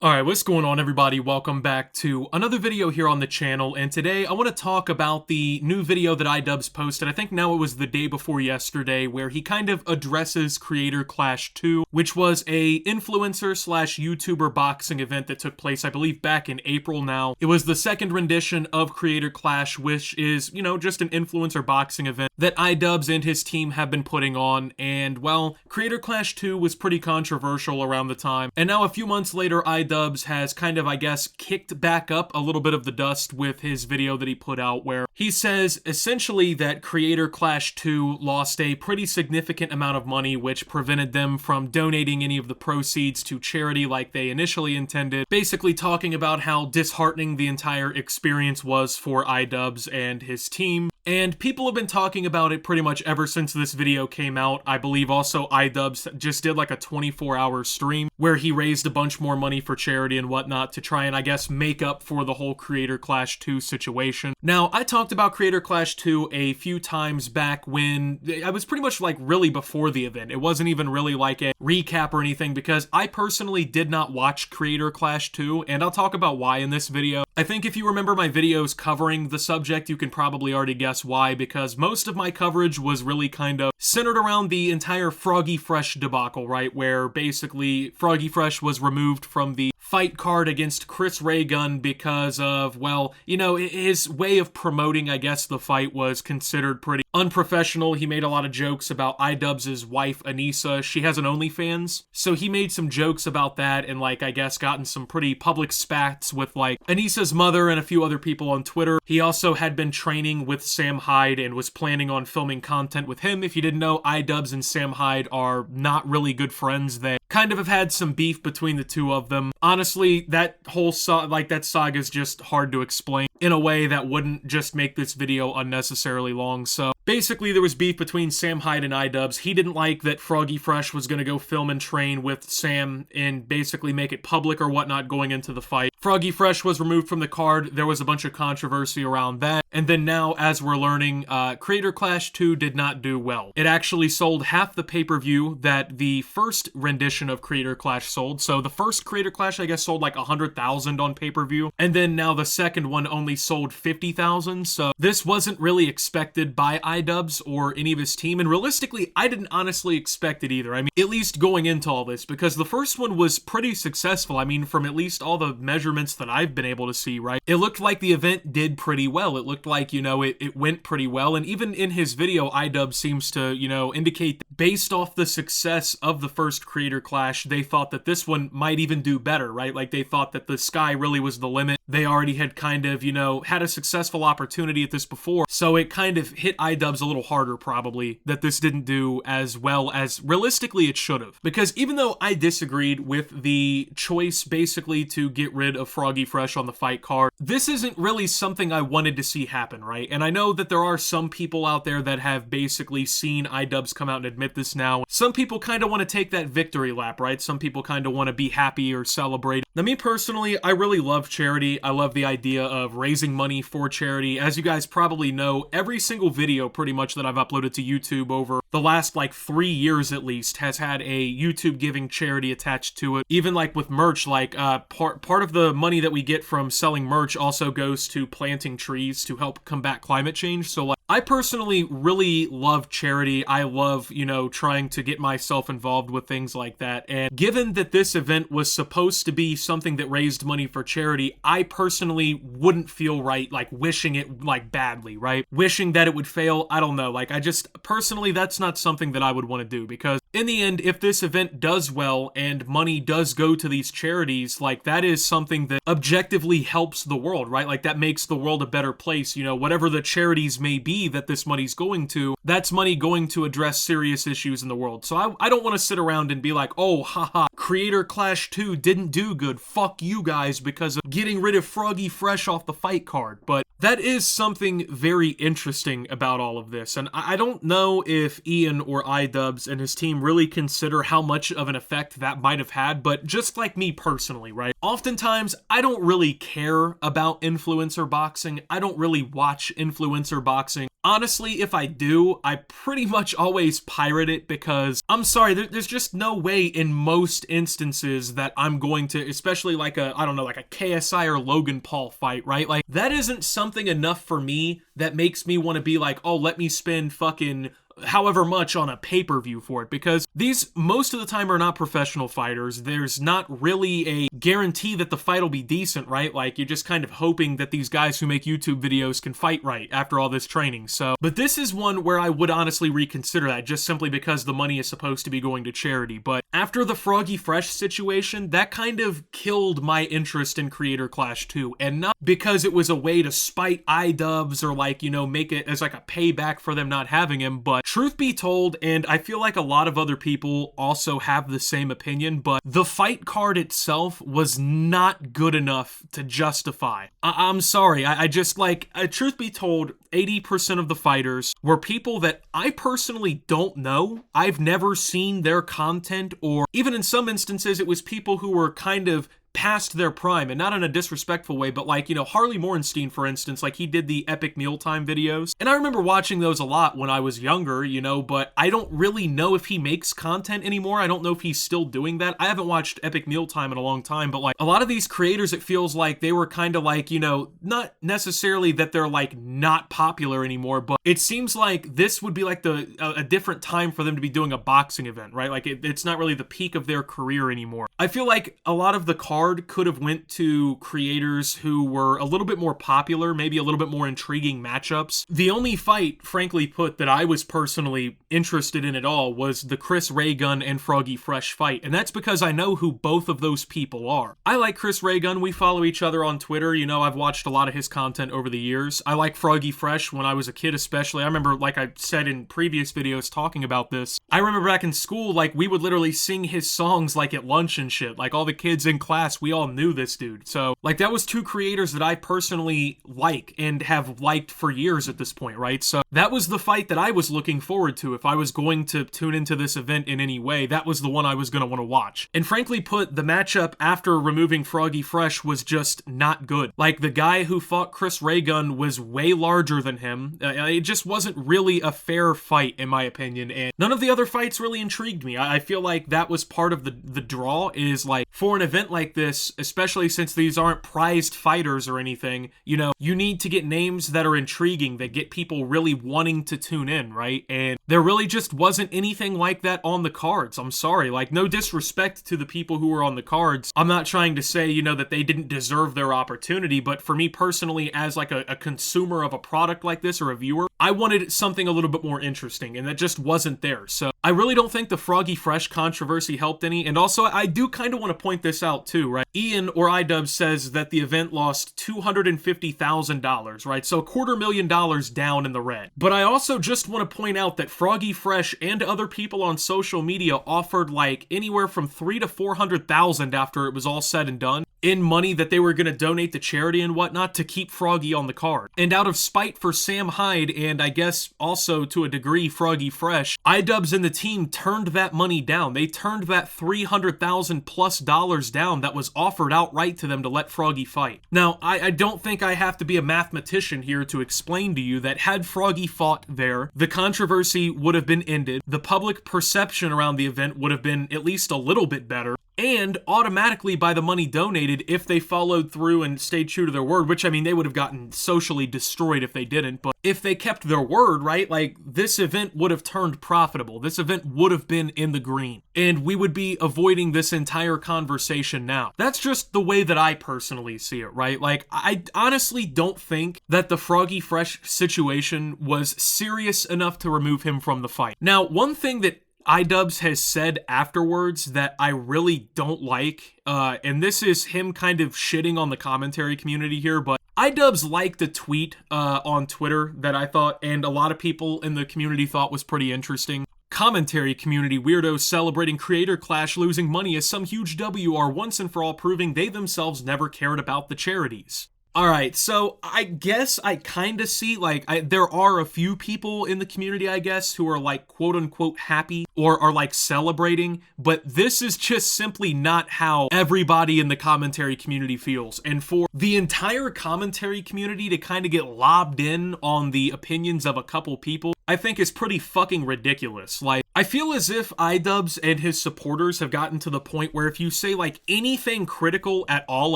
Alright, what's going on everybody? Welcome back to another video here on the channel, and today I want to talk about the new video that iDubbbz posted. I think now it was the day before yesterday, where he kind of addresses Creator Clash 2, which was a influencer slash YouTuber boxing event that took place, I believe, back in April now. It was the second rendition of Creator Clash, which is, you know, just an influencer boxing event that iDubbbz and his team have been putting on, and well, Creator Clash 2 was pretty controversial around the time, and now a few months later, iDubbbz has kind of, I guess, kicked back up a little bit of the dust with his video that he put out, where he says essentially that Creator Clash 2 lost a pretty significant amount of money, which prevented them from donating any of the proceeds to charity like they initially intended, basically talking about how disheartening the entire experience was for iDubbbz and his team. And people have been talking about it pretty much ever since this video came out. I believe also iDubbbz just did like a 24-hour stream where he raised a bunch more money for charity and whatnot to try and, I guess, make up for the whole Creator Clash 2 situation. Now, I talked about Creator Clash 2 a few times back when I was pretty much like really before the event. It wasn't even really like a recap or anything because I personally did not watch Creator Clash 2, and I'll talk about why in this video. I think if you remember my videos covering the subject, you can probably already guess why, because most of my coverage was really kind of centered around the entire Froggy Fresh debacle, right? Where basically Froggy Fresh was removed from the fight card against Chris Ray Gun because of, well, you know, his way of promoting, I guess, the fight was considered pretty unprofessional. He made a lot of jokes about iDubbbz's wife, Anissa. She has an OnlyFans, so he made some jokes about that and, like, I guess gotten some pretty public spats with, like, Anissa's mother and a few other people on Twitter. He also had been training with Sam Hyde and was planning on filming content with him. If you didn't know, iDubbbz and Sam Hyde are not really good friends. They kind of have had some beef between the two of them. Honestly, that whole that saga is just hard to explain in a way that wouldn't just make this video unnecessarily long. So basically, there was beef between Sam Hyde and iDubbbz. He didn't like that Froggy Fresh was going to go film and train with Sam and basically make it public or whatnot going into the fight. Froggy Fresh was removed from the card. There was a bunch of controversy around that. And then now, as we're learning, Creator Clash 2 did not do well. It actually sold half the pay-per-view that the first rendition of Creator Clash sold. So the first Creator Clash, I guess, sold like 100,000 on pay-per-view. And then now the second one only sold 50,000. So this wasn't really expected by iDubbbz or any of his team. And realistically, I didn't honestly expect it either. I mean, at least going into all this, because the first one was pretty successful. I mean, from at least all the measurements that I've been able to see, right? It looked like the event did pretty well. It looked like, you know, it went pretty well. And even in his video, iDubbbz seems to, you know, indicate that based off the success of the first Creator Clash, they thought that this one might even do better, right? Like they thought that the sky really was the limit. They already had kind of, you know, had a successful opportunity at this before. So it kind of hit iDubbbz a little harder probably that this didn't do as well as realistically it should have. Because even though I disagreed with the choice basically to get rid of Froggy Fresh on the fight card, this isn't really something I wanted to see happen, right? And I know that there are some people out there that have basically seen iDubbbz come out and admit this now. Some people kind of want to take that victory lap, right? Some people kind of want to be happy or celebrate. Now, me personally, I really love charity. I love the idea of raising money for charity. As you guys probably know, every single video pretty much that I've uploaded to YouTube over the last like 3 years at least has had a YouTube giving charity attached to it. Even like with merch, like part of the money that we get from selling merch also goes to planting trees to help combat climate change. So like, I personally really love charity. I love, you know, trying to get myself involved with things like that. And given that this event was supposed to be something that raised money for charity, I personally wouldn't feel right, like, wishing it, like, badly, right? Wishing that it would fail, I don't know. Like, I just, personally, that's not something that I would want to do, because in the end, if this event does well and money does go to these charities, like, that is something that objectively helps the world, right? Like, that makes the world a better place. You know, whatever the charities may be that this money's going to, that's money going to address serious issues in the world. So I don't want to sit around and be like, oh, haha, Creator Clash 2 didn't do good. Fuck you guys because of getting rid of Froggy Fresh off the fight card. But that is something very interesting about all of this. And I don't know if Ian or iDubbbz and his team really consider how much of an effect that might have had, but just like me personally, right? Oftentimes, I don't really care about influencer boxing. I don't really watch influencer boxing. Honestly, if I do, I pretty much always pirate it because, I'm sorry, there's just no way in most instances that I'm going to, especially like a, I don't know, like a KSI or Logan Paul fight, right? Like, that isn't something enough for me that makes me want to be like, oh, let me spend fucking however much on a pay-per-view for it, because these most of the time are not professional fighters. There's not really a guarantee that the fight will be decent, right? Like, you're just kind of hoping that these guys who make YouTube videos can fight right after all this training. So, but this is one where I would honestly reconsider that, just simply because the money is supposed to be going to charity. But after the Froggy Fresh situation, that kind of killed my interest in Creator Clash 2, and not because it was a way to spite iDubbbz or, like, you know, make it as like a payback for them not having him, but truth be told, and I feel like a lot of other people also have the same opinion, but the fight card itself was not good enough to justify. I'm sorry, I just, like, truth be told, 80% of the fighters were people that I personally don't know. I've never seen their content, or even in some instances, it was people who were kind of past their prime, and not in a disrespectful way, but like, you know, Harley Morenstein, for instance, like, he did the epic mealtime videos, and I remember watching those a lot when I was younger, you know, but I don't really know if he makes content anymore. I don't know if he's still doing that. I haven't watched epic mealtime in a long time, but like, a lot of these creators, it feels like they were kind of like, you know, not necessarily that they're like not popular anymore, but it seems like this would be like a different time for them to be doing a boxing event, right? Like, it's not really the peak of their career anymore. I feel like a lot of the card could have went to creators who were a little bit more popular, maybe a little bit more intriguing matchups. The only fight, frankly put, that I was personally interested in at all was the Chris Raygun and Froggy Fresh fight, and that's because I know who both of those people are. I like Chris Raygun. We follow each other on Twitter. You know, I've watched a lot of his content over the years. I like Froggy Fresh when I was a kid, especially. I remember, like I said in previous videos talking about this, I remember back in school, like, we would literally sing his songs like at lunch and shit. Like, all the kids in class, we all knew this dude. So, like, that was two creators that I personally like and have liked for years at this point, right? So that was the fight that I was looking forward to. If I was going to tune into this event in any way, that was the one I was going to want to watch. And frankly put, the matchup after removing Froggy Fresh was just not good. Like, the guy who fought Chris Raygun was way larger than him. It just wasn't really a fair fight, in my opinion, and none of the other fights really intrigued me. I feel like that was part of the draw, is like, for an event like this, especially since these aren't prized fighters or anything, you know, you need to get names that are intriguing, that get people really wanting to tune in, right? And there really just wasn't anything like that on the cards. I'm sorry, like, no disrespect to the people who were on the cards. I'm not trying to say, you know, that they didn't deserve their opportunity, but for me personally, as like a consumer of a product like this, or a viewer, I wanted something a little bit more interesting, and that just wasn't there. So I really don't think the Froggy Fresh controversy helped any, and also I do kind of want to point this out too, right? Ian, or iDubbbz, says that the event lost $250,000, right? So $250,000 down in the red. But I also just want to point out that Froggy Fresh and other people on social media offered like anywhere from $300,000 to $400,000 after it was all said and done, in money that they were going to donate to charity and whatnot to keep Froggy on the card. And out of spite for Sam Hyde, and I guess also to a degree Froggy Fresh, iDubbbz and the team turned that money down. They turned that $300,000 plus down that was offered outright to them to let Froggy fight. Now, I don't think I have to be a mathematician here to explain to you that had Froggy fought there, the controversy would have been ended, the public perception around the event would have been at least a little bit better, and automatically by the money donated, if they followed through and stayed true to their word, which, I mean, they would have gotten socially destroyed if they didn't, but if they kept their word, right, like, this event would have turned profitable. This event would have been in the green, and we would be avoiding this entire conversation now. That's just the way that I personally see it, right? Like, I honestly don't think that the Froggy Fresh situation was serious enough to remove him from the fight. Now, one thing that iDubbbz has said afterwards that I really don't like, and this is him kind of shitting on the commentary community here, but iDubbbz liked a tweet on Twitter that I thought, and a lot of people in the community thought was pretty interesting. Commentary community weirdos celebrating Creator Clash losing money as some huge W are once and for all proving they themselves never cared about the charities. Alright, so I guess I kinda see, like, there are a few people in the community, I guess, who are, like, quote-unquote happy or are, like, celebrating, but this is just simply not how everybody in the commentary community feels. And for the entire commentary community to kinda get lobbed in on the opinions of a couple people, I think is pretty fucking ridiculous. Like, I feel as if iDubbbz and his supporters have gotten to the point where if you say, like, anything critical at all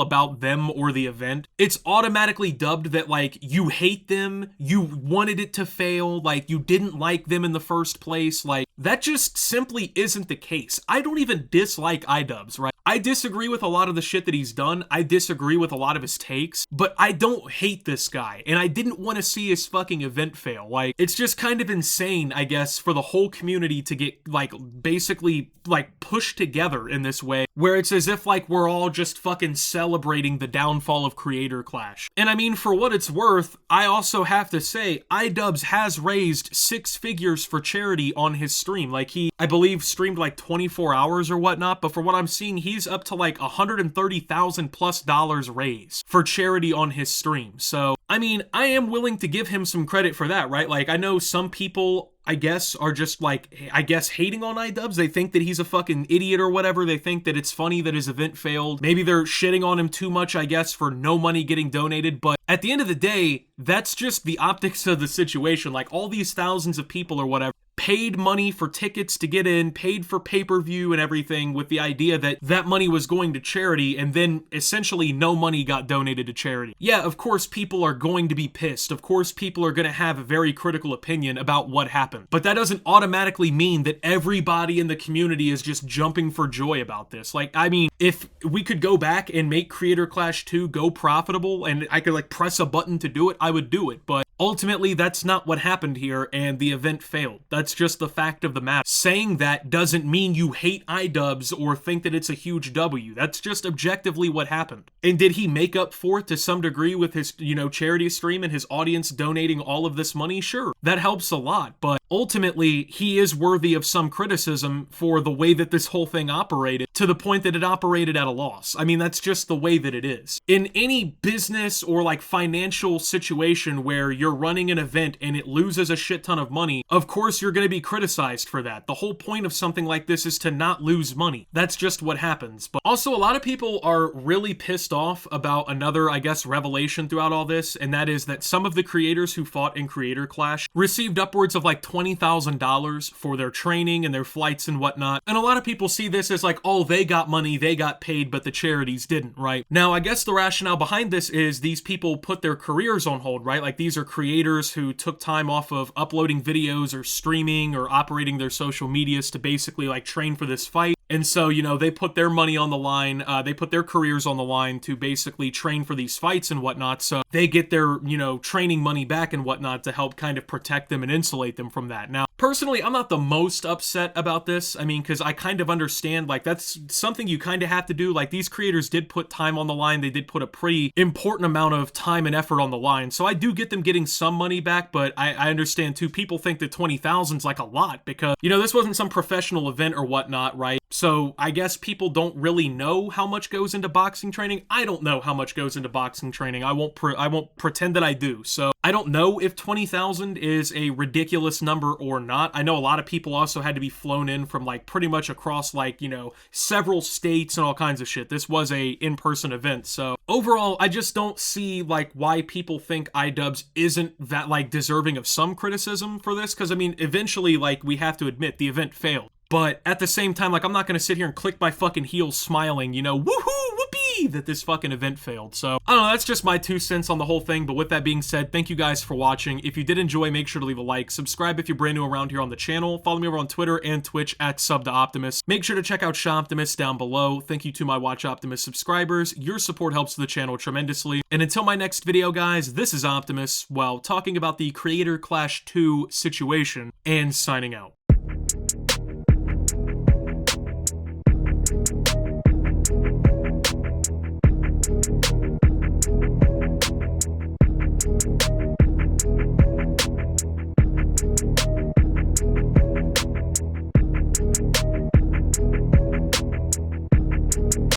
about them or the event, it's automatically dubbed that, like, you hate them, you wanted it to fail, like, you didn't like them in the first place. Like, that just simply isn't the case. I don't even dislike iDubbbz, right? I disagree with a lot of the shit that he's done. I disagree with a lot of his takes, but I don't hate this guy, and I didn't want to see his fucking event fail. Like, it's just kind of insane, I guess, for the whole community to get, like, basically, like, pushed together in this way, where it's as if, like, we're all just fucking celebrating the downfall of Creator Clash. And I mean, for what it's worth, I also have to say, iDubbbz has raised 6 figures for charity on his stream. Like, he, I believe, streamed like 24 hours or whatnot, but for what I'm seeing, he's up to like $130,000+ raised for charity on his stream. So, I mean, I am willing to give him some credit for that, right? Like, I know some people, I guess, are just like, I guess, hating on iDubbbz. They think that he's a fucking idiot or whatever. They think that it's funny that his event failed. Maybe they're shitting on him too much, I guess, for no money getting donated. But at the end of the day, that's just the optics of the situation. Like, all these thousands of people or whatever paid money for tickets to get in, paid for pay-per-view and everything with the idea that that money was going to charity, and then essentially no money got donated to charity. Yeah, of course people are going to be pissed. Of course people are going to have a very critical opinion about what happened. But that doesn't automatically mean that everybody in the community is just jumping for joy about this. Like, I mean, if we could go back and make Creator Clash 2 go profitable and I could, like, press a button to do it, I would do it. But ultimately, that's not what happened here, and the event failed. That's just the fact of the matter. Saying that doesn't mean you hate iDubbbz or think that it's a huge W. That's just objectively what happened. And did he make up for it to some degree with his, you know, charity stream and his audience donating all of this money? Sure, that helps a lot, but ultimately, he is worthy of some criticism for the way that this whole thing operated, to the point that it operated at a loss. I mean, that's just the way that it is. In any business or, like, financial situation where you're running an event and it loses a shit ton of money, of course you're going to be criticized for that. The whole point of something like this is to not lose money. That's just what happens. But also, a lot of people are really pissed off about another, I guess, revelation throughout all this, and that is that some of the creators who fought in Creator Clash received upwards of like $20,000 for their training and their flights and whatnot. And a lot of people see this as like, oh, they got money, they got paid, but the charities didn't, right? Now, I guess the rationale behind this is these people put their careers on hold, right? Like, these are creators who took time off of uploading videos or streaming or operating their social medias to basically, like, train for this fight. And so, you know, they put their money on the line, they put their careers on the line to basically train for these fights and whatnot, so they get their, you know, training money back and whatnot to help kind of protect them and insulate them from that. Now, personally, I'm not the most upset about this, I mean, because I kind of understand, like, that's something you kind of have to do. Like, these creators did put time on the line, they did put a pretty important amount of time and effort on the line, so I do get them getting some money back, but I understand, too, people think that 20,000 is like a lot, because, you know, this wasn't some professional event or whatnot, right? So I guess people don't really know how much goes into boxing training. I don't know how much goes into boxing training. I won't pretend that I do. So I don't know if 20,000 is a ridiculous number or not. I know a lot of people also had to be flown in from, like, pretty much across, like, you know, several states and all kinds of shit. This was a in-person event. So overall, I just don't see, like, why people think iDubbbz isn't that, like, deserving of some criticism for this. Because, I mean, eventually, like, we have to admit the event failed. But at the same time, like, I'm not going to sit here and click my fucking heels smiling, you know, woohoo, whoopee, that this fucking event failed. So, I don't know, that's just my 2 cents on the whole thing. But with that being said, thank you guys for watching. If you did enjoy, make sure to leave a like. Subscribe if you're brand new around here on the channel. Follow me over on Twitter and Twitch at @SubToOptimus. Make sure to check out Shoptimus down below. Thank you to my Watch Optimus subscribers. Your support helps the channel tremendously. And until my next video, guys, this is Optimus, while talking about the Creator Clash 2 situation, and signing out.